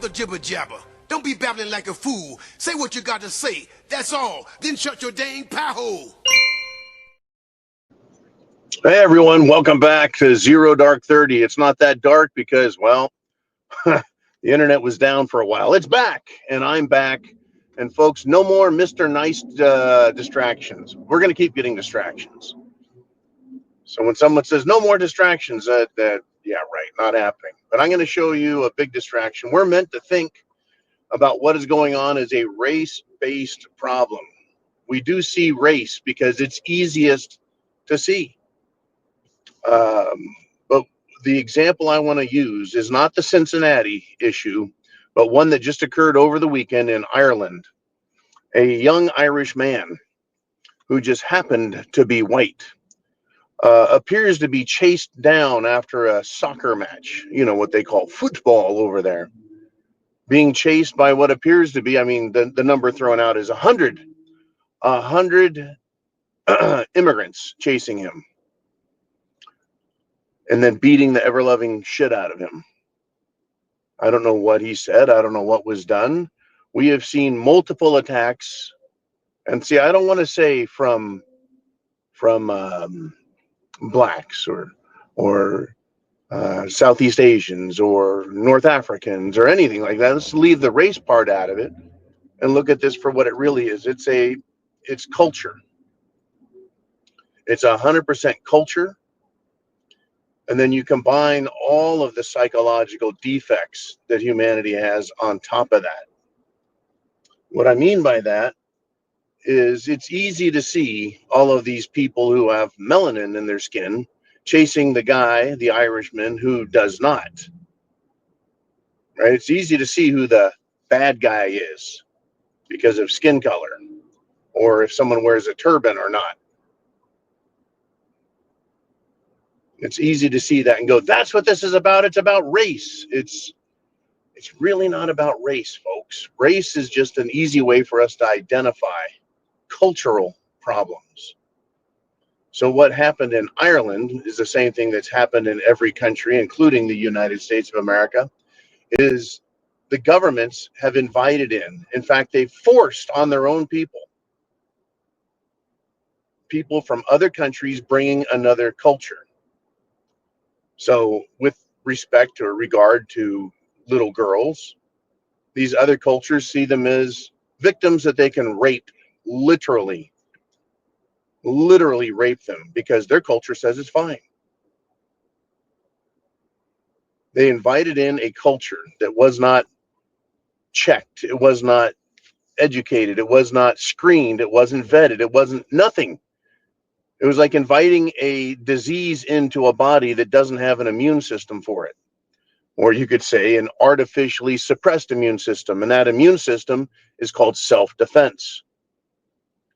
the jibber jabber. Don't be babbling like a fool. Say what you got to say. That's all. Then shut your dang pie hole. Hey everyone, welcome back to Zero Dark 30. It's not that dark because, well, the internet was down for a while. It's back, and I'm back. And folks, no more Mr. Nice distractions. We're going to keep getting distractions. So when someone says no more distractions, yeah, right, not happening. But I'm going to show you a big distraction. We're meant to think about what is going on as a race-based problem. We do see race because it's easiest to see. But the example I want to use is not the Cincinnati issue, but one that just occurred over the weekend in Ireland. A young Irish man who just happened to be white appears to be chased down after a soccer match, you know, what they call football over there. Being chased by what appears to be, I mean, the number thrown out is 100 immigrants chasing him and then beating the ever-loving shit out of him. I don't know what he said. I don't know what was done. We have seen multiple attacks. And see, I don't want to say from blacks or Southeast Asians or North Africans or anything like that. Let's leave the race part out of it and look at this for what it really is. It's culture. It's 100% culture. And then you combine all of the psychological defects that humanity has on top of that. What I mean by that is it's easy to see all of these people who have melanin in their skin chasing the guy, the Irishman, who does not. Right? It's easy to see who the bad guy is because of skin color or if someone wears a turban or not. It's easy to see that and go, that's what this is about. It's about race. It's really not about race, folks. Race is just an easy way for us to identify cultural problems. So what happened in Ireland is the same thing that's happened in every country, including the United States of America, is the governments have invited in fact, they've forced on their own people from other countries bringing another culture. So with respect or regard to little girls, these other cultures see them as victims that they can rape, literally rape them because their culture says it's fine. They invited in a culture that was not checked. It was not educated. It was not screened. It wasn't vetted. It wasn't nothing. It was like inviting a disease into a body that doesn't have an immune system for it. Or you could say an artificially suppressed immune system. And that immune system is called self-defense.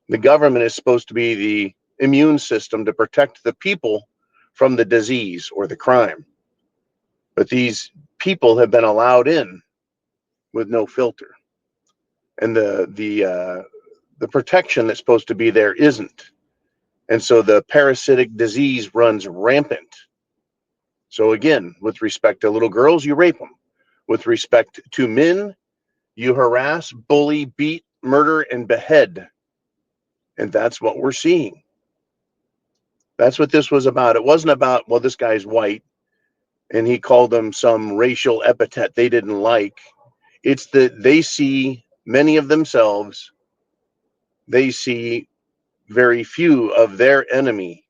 The government is supposed to be the immune system to protect the people from the disease or the crime. But these people have been allowed in with no filter. And the protection that's supposed to be there isn't. And so the parasitic disease runs rampant. So again, with respect to little girls, you rape them. With respect to men, you harass, bully, beat, murder, and behead. And that's what we're seeing. That's what this was about. It wasn't about, well, this guy's white and he called them some racial epithet they didn't like. It's that they see many of themselves. They see very few of their enemy,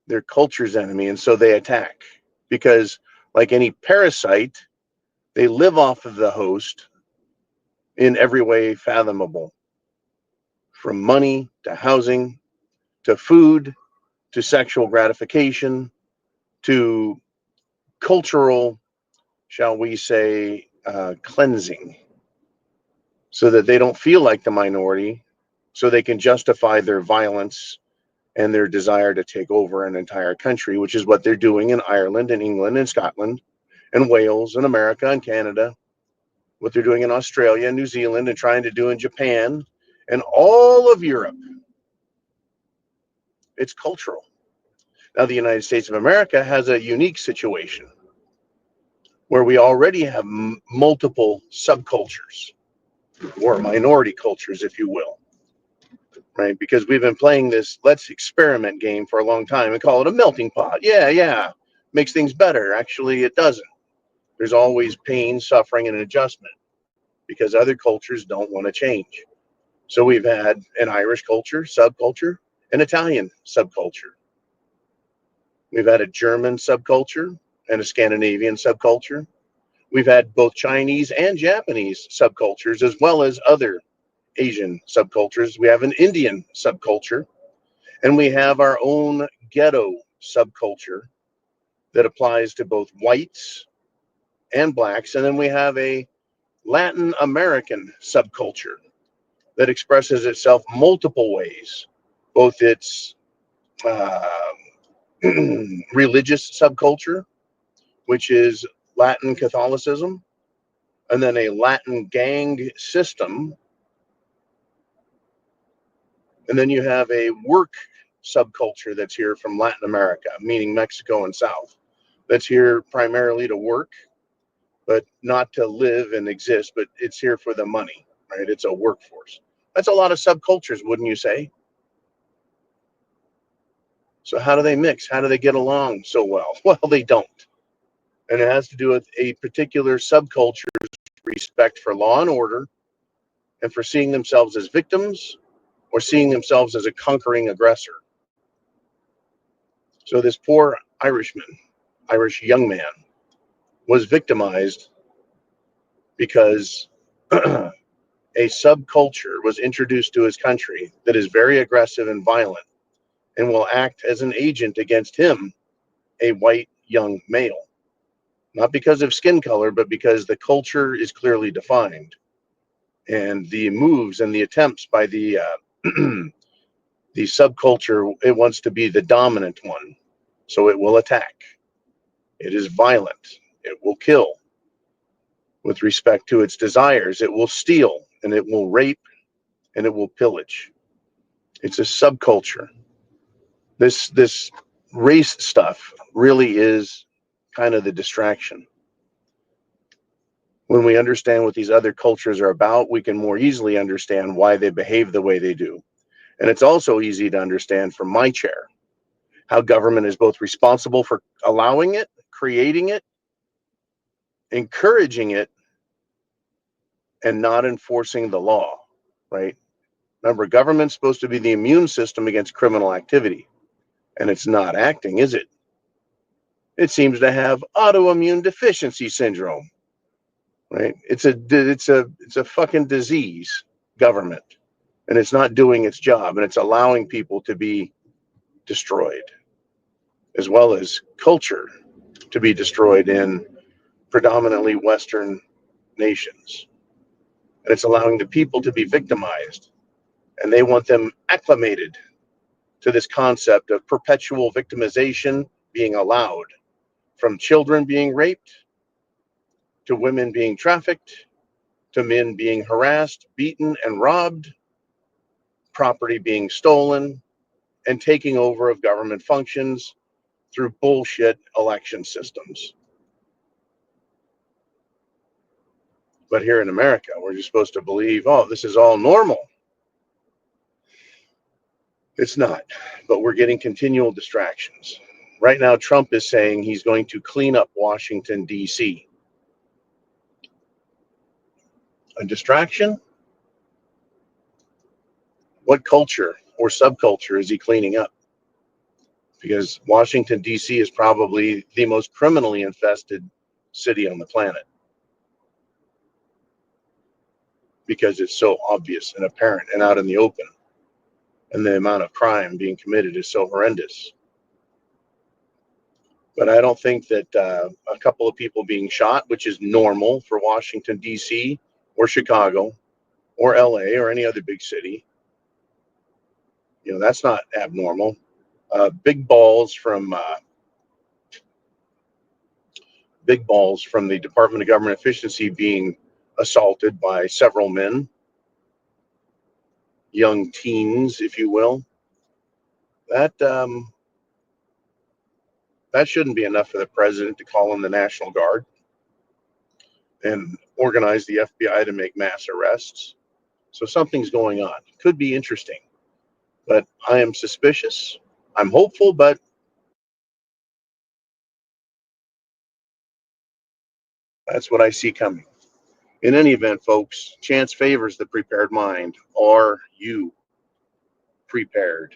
their culture's enemy, and so they attack. Because like any parasite, they live off of the host in every way fathomable. From money to housing, to food, to sexual gratification, to cultural, shall we say, cleansing, so that they don't feel like the minority, so they can justify their violence and their desire to take over an entire country, which is what they're doing in Ireland and England and Scotland and Wales and America and Canada, what they're doing in Australia and New Zealand and trying to do in Japan and all of Europe. It's cultural. Now, the United States of America has a unique situation. where we already have multiple subcultures or minority cultures, if you will, right? Because we've been playing this let's experiment game for a long time and call it a melting pot. Yeah, makes things better. Actually, it doesn't. There's always pain, suffering, and an adjustment because other cultures don't want to change. So we've had an Irish culture, subculture, an Italian subculture. We've had a German subculture and a Scandinavian subculture. We've had both Chinese and Japanese subcultures, as well as other Asian subcultures. We have an Indian subculture, and we have our own ghetto subculture that applies to both whites and blacks. And then we have a Latin American subculture that expresses itself multiple ways, both its uh, religious subculture, which is Latin Catholicism, and then a Latin gang system. And then you have a work subculture that's here from Latin America, meaning Mexico and South, that's here primarily to work, but not to live and exist, but it's here for the money, right? It's a workforce. That's a lot of subcultures, wouldn't you say? So how do they mix? How do they get along so well? Well, they don't. And it has to do with a particular subculture's respect for law and order and for seeing themselves as victims or seeing themselves as a conquering aggressor. So this poor Irishman, Irish young man, was victimized because a subculture was introduced to his country that is very aggressive and violent and will act as an agent against him, a white young male. Not because of skin color, but because the culture is clearly defined. And the moves and the attempts by the the subculture, it wants to be the dominant one. So it will attack. It is violent. It will kill. With respect to its desires, it will steal and it will rape and it will pillage. It's a subculture. This race stuff really is kind of the distraction. When we understand what these other cultures are about, we can more easily understand why they behave the way they do. And it's also easy to understand from my chair how government is both responsible for allowing it, creating it, encouraging it, and not enforcing the law, right? Remember, government's supposed to be the immune system against criminal activity, and it's not acting, is it? It seems to have autoimmune deficiency syndrome, right? It's a fucking disease, government, and it's not doing its job, and it's allowing people to be destroyed, as well as culture to be destroyed in predominantly Western nations. And it's allowing the people to be victimized, and they want them acclimated to this concept of perpetual victimization being allowed, from children being raped to women being trafficked to men being harassed, beaten, and robbed, property being stolen, and taking over of government functions through bullshit election systems. But here in America, we're just supposed to believe, oh, this is all normal. It's not, but we're getting continual distractions. Right now, Trump is saying he's going to clean up Washington, D.C. A distraction? What culture or subculture is he cleaning up? Because Washington, D.C. is probably the most criminally infested city on the planet because it's so obvious and apparent and out in the open. And the amount of crime being committed is so horrendous. But I don't think that a couple of people being shot, which is normal for Washington, D.C. or Chicago or L.A. or any other big city, that's not abnormal. Big balls from the Department of Government Efficiency being assaulted by several men, young teens, if you will. That shouldn't be enough for the president to call in the National Guard. and organize the FBI to make mass arrests. So something's going on. Could be interesting, but I am suspicious. I'm hopeful, but that's what I see coming. In any event, folks, chance favors the prepared mind. Are you prepared?